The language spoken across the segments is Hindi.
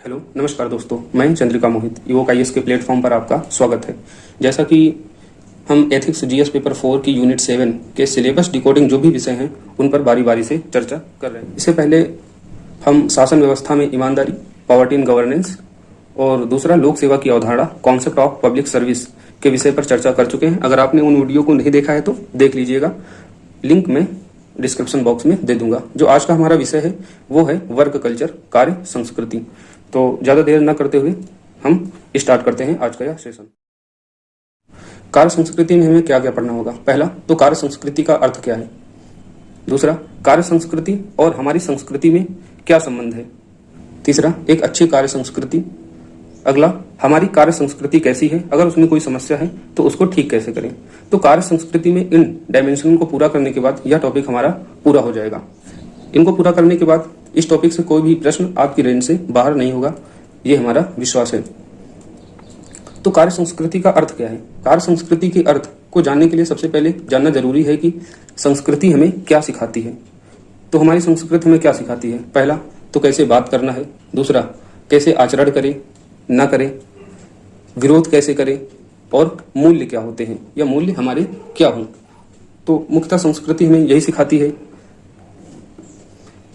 हेलो नमस्कार दोस्तों, मैं चंद्रिका मोहित इवोक आईएएस के प्लेटफॉर्म पर आपका स्वागत है। जैसा कि हम एथिक्स जीएस पेपर 4 की यूनिट 7 के सिलेबस डिकोडिंग जो भी विषय हैं उन पर बारी बारी से चर्चा कर रहे हैं। इससे पहले हम शासन व्यवस्था में ईमानदारी, पॉवर्टी इन गवर्नेंस और दूसरा लोक सेवा की अवधारणा, कॉन्सेप्ट ऑफ पब्लिक सर्विस के विषय पर चर्चा कर चुके हैं। अगर आपने उन वीडियो को नहीं देखा है तो देख लीजिएगा, लिंक में डिस्क्रिप्शन बॉक्स में दे दूंगा। जो आज का हमारा विषय है वो है वर्क कल्चर, कार्य संस्कृति। तो ज्यादा देर न करते हुए हम स्टार्ट करते हैं आज का यह सेशन। कार्य संस्कृति में हमें क्या क्या पढ़ना होगा? पहला तो कार्य संस्कृति का अर्थ क्या है। दूसरा, कार्य संस्कृति और हमारी संस्कृति में क्या संबंध है। तीसरा, एक अच्छी कार्य संस्कृति। अगला, हमारी कार्य संस्कृति कैसी है, अगर उसमें कोई समस्या है तो उसको ठीक कैसे करें। तो कार्य संस्कृति में इन डायमेंशन को पूरा करने के बाद यह टॉपिक हमारा पूरा हो जाएगा। इनको पूरा करने के बाद इस टॉपिक से कोई भी प्रश्न आपकी रेंज से बाहर नहीं होगा, ये हमारा विश्वास है। तो कार्य संस्कृति का अर्थ क्या है? कार्य संस्कृति के अर्थ को जानने के लिए सबसे पहले जानना जरूरी है कि संस्कृति हमें क्या सिखाती है। तो हमारी संस्कृति हमें क्या सिखाती है? पहला तो कैसे बात करना है। दूसरा, कैसे आचरण करें ना करें, विरोध कैसे करें और मूल्य क्या होते हैं या मूल्य हमारे क्या हों। तो मुख्यतः संस्कृति हमें यही सिखाती है।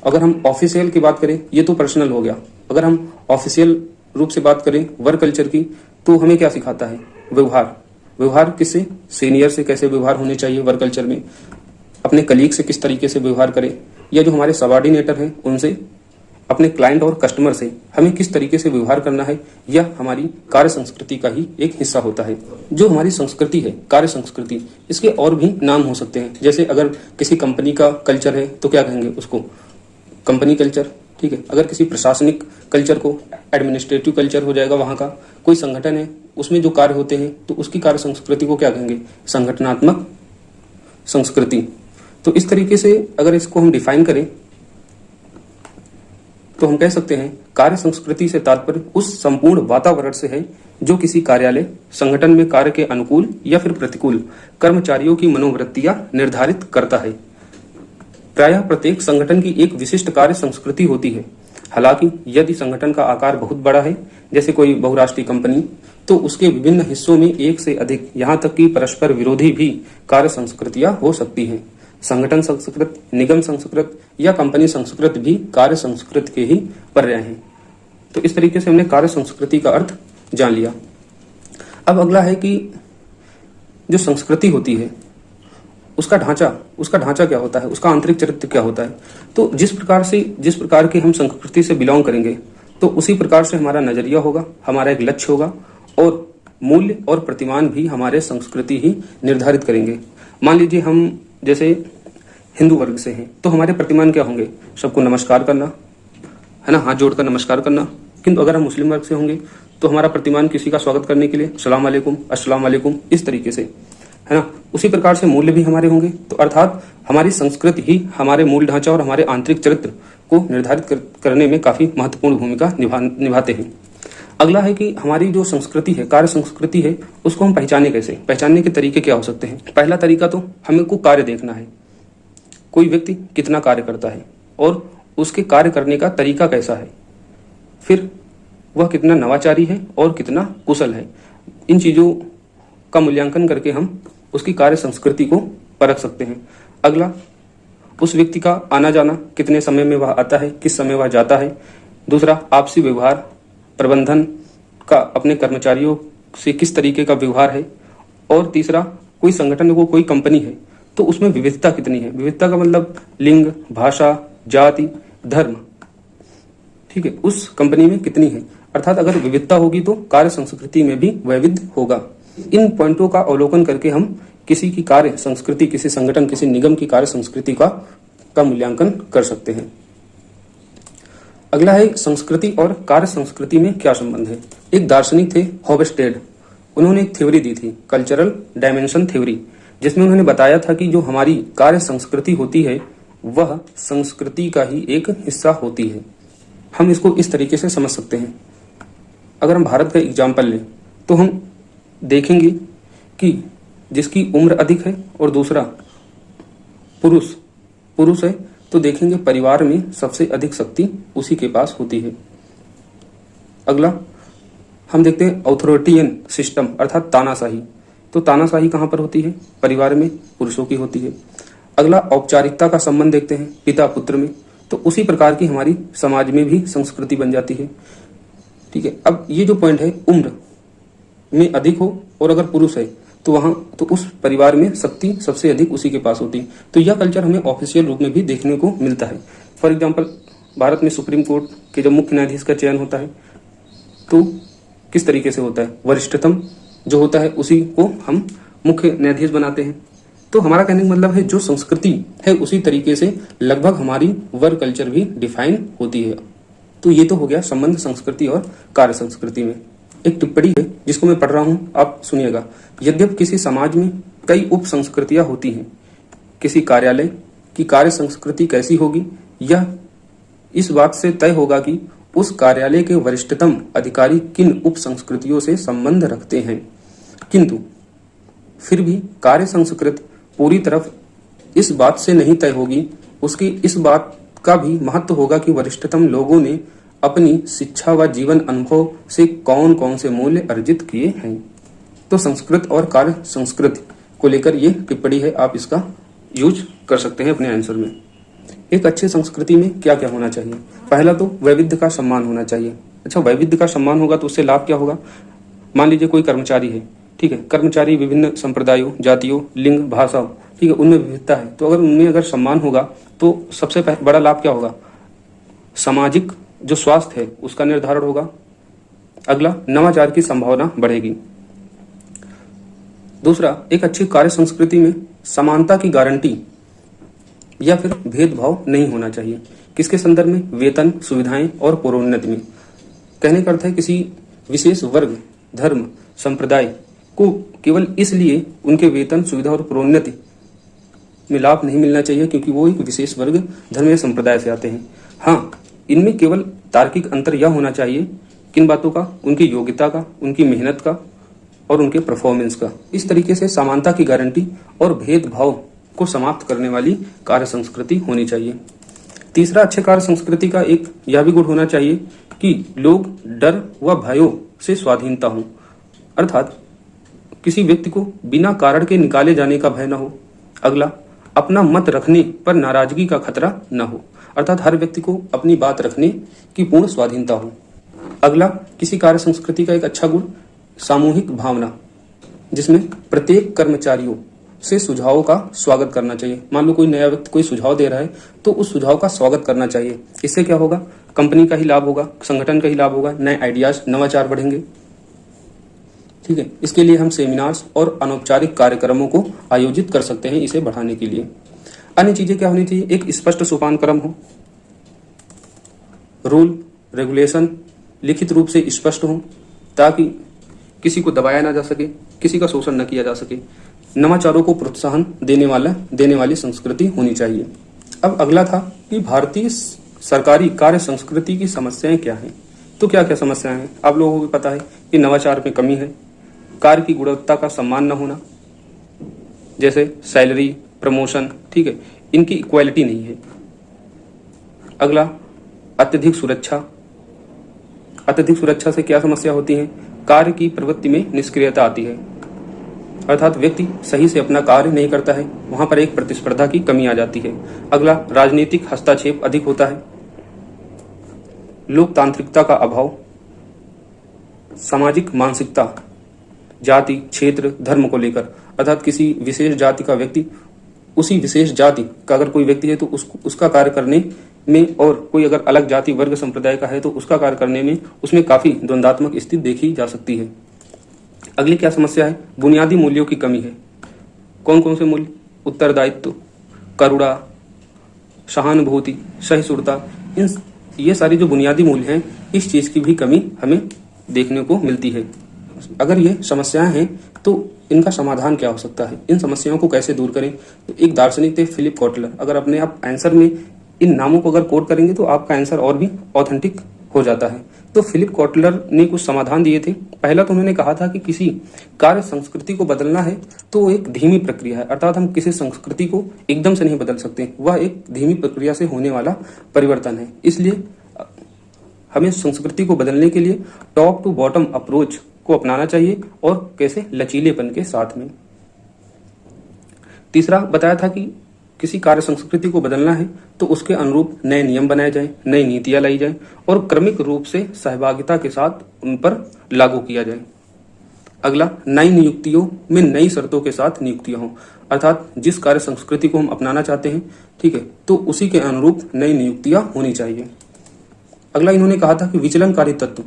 अगर हम ऑफिशियल की बात करें, ये तो पर्सनल हो गया। अगर हम ऑफिशियल रूप से बात करें वर्क कल्चर की, तो हमें क्या सिखाता है? व्यवहार। व्यवहार किससे? सीनियर से कैसे व्यवहार होने चाहिए वर्क कल्चर में, अपने कलीग से किस तरीके से व्यवहार करें, या जो हमारे सबऑर्डिनेटर हैं उनसे, अपने क्लाइंट और कस्टमर से हमें किस तरीके से व्यवहार करना है, यह हमारी कार्य संस्कृति का ही एक हिस्सा होता है। जो हमारी संस्कृति है, कार्य संस्कृति, इसके और भी नाम हो सकते हैं। जैसे अगर किसी कंपनी का कल्चर है तो क्या कहेंगे उसको? कंपनी कल्चर, ठीक है। अगर किसी प्रशासनिक कल्चर को एडमिनिस्ट्रेटिव कल्चर हो जाएगा। वहां का कोई संगठन है, उसमें जो कार्य होते हैं तो उसकी कार्य संस्कृति को क्या कहेंगे? संगठनात्मक संस्कृति। तो इस तरीके से अगर इसको हम डिफाइन करें तो हम कह सकते हैं कार्य संस्कृति से तात्पर्य उस संपूर्ण वातावरण से है जो किसी कार्यालय संगठन में कार्य के अनुकूल या फिर प्रतिकूल कर्मचारियों की मनोवृत्तियां निर्धारित करता है। प्रायः प्रत्येक संगठन की एक विशिष्ट कार्य संस्कृति होती है। हालांकि यदि संगठन का आकार बहुत बड़ा है, जैसे कोई बहुराष्ट्रीय कंपनी, तो उसके विभिन्न हिस्सों में एक से अधिक, यहाँ तक कि परस्पर विरोधी भी कार्य संस्कृतियां हो सकती हैं। संगठन संस्कृत, निगम संस्कृत या कंपनी संस्कृत भी कार्य संस्कृति के ही पर्याय हैं। तो इस तरीके से हमने कार्य संस्कृति का अर्थ जान लिया। अब अगला है कि जो संस्कृति होती है उसका ढांचा क्या होता है, उसका आंतरिक चरित्र क्या होता है। तो जिस प्रकार के हम संस्कृति से बिलोंग करेंगे तो उसी प्रकार से हमारा नजरिया होगा, हमारा एक लक्ष्य होगा और मूल्य और प्रतिमान भी हमारे संस्कृति ही निर्धारित करेंगे। मान लीजिए हम जैसे हिंदू वर्ग से हैं तो हमारे प्रतिमान क्या होंगे? सबको नमस्कार करना, है ना, हाथ जोड़कर नमस्कार करना। किंतु अगर हम मुस्लिम वर्ग से होंगे तो हमारा प्रतिमान किसी का स्वागत करने के लिए सलाम वालेकुम, अस्सलाम वालेकुम, इस तरीके से, है ना। उसी प्रकार से मूल्य भी हमारे होंगे। तो अर्थात हमारी संस्कृति ही हमारे मूल ढांचा और हमारे आंतरिक चरित्र को निर्धारित करने में काफी महत्वपूर्ण भूमिका निभाते हैं। अगला है कि हमारी जो संस्कृति है, कार्य संस्कृति है, उसको हम पहचाने कैसे? पहचानने के तरीके क्या हो सकते हैं? पहला तरीका तो हमको कार्य देखना है। कोई व्यक्ति कितना कार्य करता है और उसके कार्य करने का तरीका कैसा है, फिर वह कितना नवाचारी है और कितना कुशल है। इन चीजों का मूल्यांकन करके हम उसकी कार्य संस्कृति को परख सकते हैं। अगला, उस व्यक्ति का आना जाना, कितने समय में वह आता है, किस समय वह जाता है। दूसरा, आपसी व्यवहार, प्रबंधन का अपने कर्मचारियों से किस तरीके का व्यवहार है। और तीसरा, कोई संगठन को, कोई कंपनी है तो उसमें विविधता कितनी है। विविधता का मतलब लिंग, भाषा, जाति, धर्म, ठीक है, उस कंपनी में कितनी है। अर्थात अगर विविधता होगी तो कार्य संस्कृति में भी वैविध्य होगा। इन पॉइंटों का अवलोकन करके हम किसी की कार्य संस्कृति, किसी संगठन, किसी निगम की कार्य संस्कृति का मूल्यांकन कर सकते हैं। अगला है संस्कृति और कार्य संस्कृति में क्या संबंध है। एक दार्शनिक थे हॉफस्टेड, उन्होंने एक थ्योरी दी थी, कल्चरल डायमेंशन थ्योरी, जिसमें उन्होंने बताया था कि जो हमारी कार्य संस्कृति होती है वह संस्कृति का ही एक हिस्सा होती है। हम इसको इस तरीके से समझ सकते हैं। अगर हम भारत का एग्जाम्पल लें तो हम देखेंगे कि जिसकी उम्र अधिक है और दूसरा पुरुष है तो देखेंगे परिवार में सबसे अधिक शक्ति उसी के पास होती है। अगला हम देखते हैं ऑथोरिटियन सिस्टम अर्थात तानाशाही। तो तानाशाही कहाँ पर होती है? परिवार में पुरुषों की होती है। अगला औपचारिकता का संबंध देखते हैं पिता पुत्र में। तो उसी प्रकार की हमारी समाज में भी संस्कृति बन जाती है। ठीक है, अब ये जो पॉइंट है, उम्र में अधिक हो और अगर पुरुष है तो वहां तो उस परिवार में शक्ति सबसे अधिक उसी के पास होती है। तो यह कल्चर हमें ऑफिशियल रूप में भी देखने को मिलता है। फॉर एग्जाम्पल, भारत में सुप्रीम कोर्ट के जब मुख्य न्यायाधीश का चयन होता है तो किस तरीके से होता है? वरिष्ठतम जो होता है उसी को हम मुख्य न्यायाधीश बनाते हैं। तो हमारा कहने का मतलब है जो संस्कृति है उसी तरीके से लगभग हमारी वर्क कल्चर भी डिफाइन होती है। तो ये तो हो गया संबंध संस्कृति और कार्य संस्कृति में। एक टिप्पणी है जिसको मैं पढ़ रहा हूं, आप सुनिएगा। यद्यपि किसी समाज में कई उप संस्कृतियां होती हैं, किसी कार्यालय की कार्य संस्कृति कैसी होगी यह इस बात से तय होगा कि उस कार्यालय के वरिष्ठतम अधिकारी किन उप संस्कृतियों से संबंध रखते हैं। किंतु फिर भी कार्य संस्कृति पूरी तरफ इस बात से नहीं तय होगी। उसकी इस बात का भी महत्व होगा कि वरिष्ठतम लोगों ने अपनी शिक्षा व जीवन अनुभव से कौन कौन से मूल्य अर्जित किए हैं। तो संस्कृत और कार्य संस्कृति को लेकर ये टिप्पणी है, आप इसका यूज कर सकते हैं अपने आंसर में। एक अच्छी संस्कृति में क्या क्या होना चाहिए? पहला तो वैविध्य का सम्मान होना चाहिए। अच्छा, वैविध्य का सम्मान होगा तो उससे लाभ क्या होगा? मान लीजिए कोई कर्मचारी है, ठीक है, कर्मचारी विभिन्न संप्रदायों, जातियों, लिंग, भाषाओं, ठीक है, उनमें विविधता है। तो अगर उनमें अगर सम्मान होगा तो सबसे बड़ा लाभ क्या होगा? सामाजिक जो स्वास्थ्य है उसका निर्धारण होगा। अगला, नवाचार की संभावना बढ़ेगी। दूसरा, एक अच्छी कार्य संस्कृति में समानता की गारंटी या फिर भेदभाव नहीं होना चाहिए। किसके संदर्भ में? वेतन, सुविधाएं और पदोन्नति में। कहने का अर्थ है किसी विशेष वर्ग, धर्म, संप्रदाय को केवल इसलिए उनके वेतन, सुविधा और पदोन्नति में लाभ नहीं मिलना चाहिए क्योंकि वो एक विशेष वर्ग, धर्म या संप्रदाय से आते हैं। हाँ, इनमें केवल तार्किक अंतर यह होना चाहिए किन बातों का? उनकी योग्यता का, उनकी मेहनत का और उनके परफॉर्मेंस का। इस तरीके से समानता की गारंटी और भेदभाव को समाप्त करने वाली कार्य संस्कृति होनी चाहिए। तीसरा, अच्छे कार्य संस्कृति का एक यह भी गुण होना चाहिए कि लोग डर व भयों से स्वाधीनता हो, अर्थात किसी व्यक्ति को बिना कारण के निकाले जाने का भय न हो। अगला, अपना मत रखने पर नाराजगी का खतरा न हो, अर्थात हर व्यक्ति को अपनी बात रखने की पूर्ण स्वाधीनता हो। अगला, किसी कार्य संस्कृति का एक अच्छा गुण सामूहिक भावना, जिसमें प्रत्येक कर्मचारियों से सुझावों का स्वागत करना चाहिए। मान लो कोई नया व्यक्ति कोई सुझाव दे रहा है तो उस सुझाव का स्वागत करना चाहिए। इससे क्या होगा? कंपनी का ही लाभ होगा, संगठन का ही लाभ होगा, नए आइडियाज, नवाचार बढ़ेंगे। ठीक है, इसके लिए हम सेमिनार्स और अनौपचारिक कार्यक्रमों को आयोजित कर सकते हैं इसे बढ़ाने के लिए। अन्य चीजें क्या होनी चाहिए? एक स्पष्ट सोपान क्रम हो, रूल रेगुलेशन लिखित रूप से स्पष्ट हो ताकि किसी को दबाया ना जा सके, किसी का शोषण न किया जा सके। नवाचारों को प्रोत्साहन देने वाली संस्कृति होनी चाहिए। अब अगला था कि भारतीय सरकारी कार्य संस्कृति की समस्याएं क्या हैं। तो क्या क्या समस्याएं हैं? आप लोगों को पता है कि नवाचार में कमी है, कार्य की गुणवत्ता का सम्मान न होना, जैसे सैलरी, प्रमोशन, ठीक है, इनकी इक्वालिटी नहीं है। अगला, अत्यधिक सुरक्षा। अत्यधिक सुरक्षा से क्या समस्या होती है? कार्य की प्रवृत्ति में निष्क्रियता आती है, अर्थात व्यक्ति सही से अपना कार्य नहीं करता है, वहां पर एक प्रतिस्पर्धा की कमी आ जाती है। अगला, राजनीतिक हस्तक्षेप अधिक होता है, लोकतांत्रिकता का अभाव, सामाजिक मानसिकता जाति, क्षेत्र, धर्म को लेकर, अर्थात किसी विशेष जाति का व्यक्ति, उसी विशेष जाति का अगर कोई व्यक्ति है तो उसका कार्य करने में, और कोई अगर अलग जाति, वर्ग, संप्रदाय का है तो उसका कार्य करने में उसमें काफी द्वंद्वात्मक स्थिति देखी जा सकती है। अगली क्या समस्या है? बुनियादी मूल्यों की कमी है। कौन कौन से मूल्य? उत्तरदायित्व, करुणा, सहानुभूति, सहिष्णुता, ये सारी जो बुनियादी मूल्य हैं, इस चीज की भी कमी हमें देखने को मिलती है। अगर ये समस्याएं हैं तो इनका समाधान क्या हो सकता है? इन समस्याओं को कैसे दूर करें? तो एक दार्शनिक थे फिलिप कॉटलर। अगर अपने आप आंसर में इन नामों को अगर कोट करेंगे तो आपका आंसर और भी ऑथेंटिक हो जाता है। तो फिलिप कॉटलर ने कुछ समाधान दिए थे। पहला तो उन्होंने कहा था कि किसी कार्य संस्कृति को बदलना है तो एक धीमी प्रक्रिया है, अर्थात हम किसी संस्कृति को एकदम से नहीं बदल सकते, वह एक धीमी प्रक्रिया से होने वाला परिवर्तन है। इसलिए हमें संस्कृति को बदलने के लिए टॉप टू बॉटम अप्रोच को अपनाना चाहिए और कैसे लचीलेपन के साथ में। तीसरा बताया था कि किसी कार्य संस्कृति को बदलना है तो उसके अनुरूप नए नियम बनाए जाएं, नई नीतियां लाई जाएं और क्रमिक रूप से सहभागिता के साथ उन पर लागू किया जाए। अगला, नई नियुक्तियों में नई शर्तों के साथ नियुक्तियां हों, अर्थात जिस कार्य संस्कृति को हम अपनाना चाहते हैं, ठीक है, तो उसी के अनुरूप नई नियुक्तियां होनी चाहिए। अगला इन्होंने कहा था कि विचलनकारी तत्व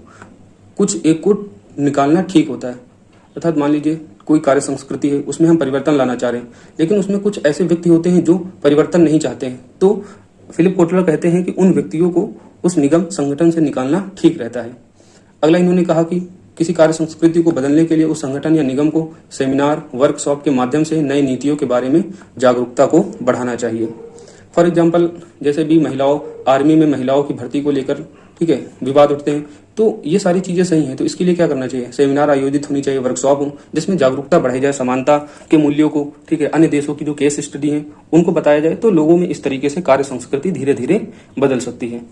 कुछ एक को निकालना ठीक होता है, अर्थात मान लीजिए कोई कार्य संस्कृति है, उसमें हम परिवर्तन लाना चाह रहे हैं, लेकिन उसमें कुछ ऐसे व्यक्ति होते हैं जो परिवर्तन नहीं चाहते हैं, तो फिलिप कोटलर कहते हैं कि उन व्यक्तियों को उस निगम संगठन से निकालना ठीक रहता है। अगला इन्होंने कहा कि किसी कार्य संस्कृति को बदलने के लिए उस संगठन या निगम को सेमिनार, वर्कशॉप के माध्यम से नई नीतियों के बारे में जागरूकता को बढ़ाना चाहिए। फॉर एग्जाम्पल, जैसे भी महिलाओं, आर्मी में महिलाओं की भर्ती को लेकर, ठीक है, विवाद उठते हैं, तो ये सारी चीजें सही हैं, तो इसके लिए क्या करना चाहिए, सेमिनार आयोजित होनी चाहिए, वर्कशॉप हो जिसमें जागरूकता बढ़ाई जाए, समानता के मूल्यों को, ठीक है, अन्य देशों की जो केस स्टडी है उनको बताया जाए, तो लोगों में इस तरीके से कार्य संस्कृति धीरे धीरे बदल सकती है।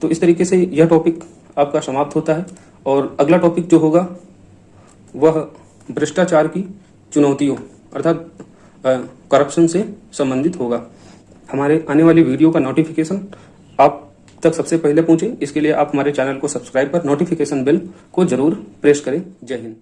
तो इस तरीके से यह टॉपिक आपका समाप्त होता है और अगला टॉपिक जो होगा वह भ्रष्टाचार की चुनौतियों अर्थात करप्शन से संबंधित होगा। हमारे आने वाली वीडियो का नोटिफिकेशन आप तक सबसे पहले पहुंचे, इसके लिए आप हमारे चैनल को सब्सक्राइब कर नोटिफिकेशन बेल को जरूर प्रेस करें। जय हिंद।